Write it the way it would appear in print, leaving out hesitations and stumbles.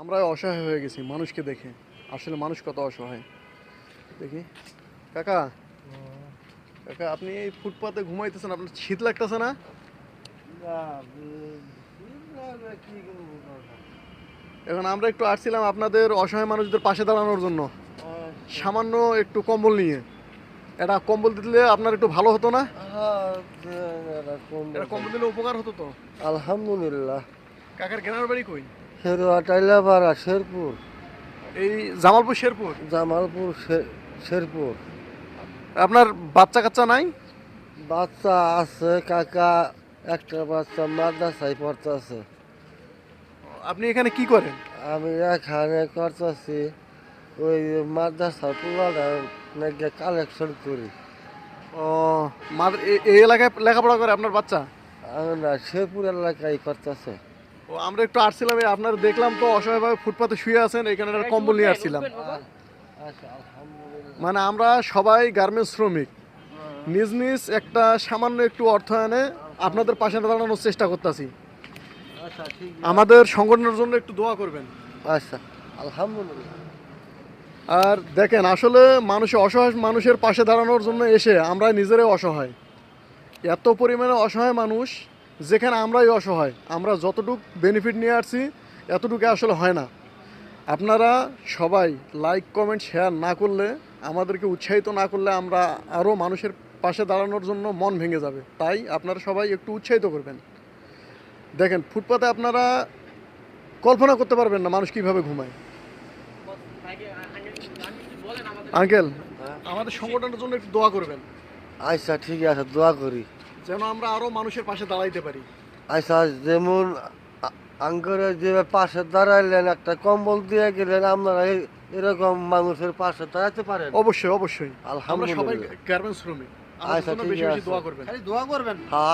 আমরা অসহায় হয়ে গেছি মানুষকে দেখে। আসলে মানুষ কত অসহায় দেখি। কাকা, কাকা আপনি এই ফুটপাতে ঘুমাইতেছেন, আপনার শীত লাগতেছে না? এখন আমরা একটু আসছিলাম আপনাদের অসহায় মানুষদের পাশে দাঁড়ানোর জন্য, সামান্য একটু কম্বল নিয়ে। এটা কম্বল দিলে আপনার একটু ভালো হতো না? এটা কম্বল দিলে উপকার হতো তো। আলহামদুলিল্লাহ। কাকার গ্রামের বাড়ি কই? হেরোয়া টাইলাপাড়া শেরপুর, এই জামালপুর শেরপুর। জামালপুর শেরপুর। আপনার বাচ্চা কাচ্চা নাই? বাচ্চা আছে কাকা, একটা বাচ্চা মাদ্রাসায় পড়তেছে। আপনি এখানে কি করেন? আমি এখানে করতেছি ওই মাদ্রাসা পুরাটা নাকি কালেকশন করি। ও, এই এলাকায় লেখাপড়া করে আপনার বাচ্চা? আমি না, শেরপুর এলাকায় করতেছে। ও, আমরা একটু আসছিলাম, আপনার দেখলাম তো অসহায়ভাবে ফুটপাতে শুয়ে আছেন, এখানে একটা কম্বল নিয়ে আসছিলাম। আচ্ছা, আলহামদুলিল্লাহ। মানে আমরা সবাই গার্মেন্টস শ্রমিক, নিজ নিজ একটা সামান্য একটু অর্থায়নে আপনাদের পাশে দাঁড়ানোর চেষ্টা করতেছি। আচ্ছা, ঠিক আমাদের সংগঠনের জন্য একটু দোয়া করবেন। আচ্ছা, আলহামদুলিল্লাহ। আর দেখেন, আসলে মানুষের অসহায় মানুষের পাশে দাঁড়ানোর জন্য এসে আমরা নিজেরাই অসহায়। এত পরিমাণে অসহায় মানুষ, যেখানে আমরাই অসহায়। আমরা যতটুকু বেনিফিট নিয়ে আসছি এতটুকু আসলে হয় না। আপনারা সবাই লাইক কমেন্ট শেয়ার না করলে, আমাদেরকে উৎসাহিত না করলে, আমরা আরও মানুষের পাশে দাঁড়ানোর জন্য মন ভেঙে যাবে। তাই আপনারা সবাই একটু উৎসাহিত করবেন। দেখেন, ফুটপাতে আপনারা কল্পনা করতে পারবেন না মানুষ কীভাবে ঘুমায়। আঙ্কেল, আমাদের সংগঠনের জন্য একটু দোয়া করবেন, আচ্ছা, ঠিক আছে, দোয়া করি। যেন আমরা আরও মানুষের পাশে দাঁড়াইতে পারি। আচ্ছা, যেমন আঙ্করে যে পাশে দাঁড়াইলেন, একটা কম্বল দিয়ে গেলেন, আপনারা এরকম মানুষের পাশে দাঁড়াতে পারেন। অবশ্যই অবশ্যই, আমরা সবাই আলহামদুলিল্লাহ। গার্মেন্টস শ্রমিক। আমাদের আচ্ছা, জন্য ঠিক বেশি বেশি আছে। দোয়া করবেন। হ্যাঁ।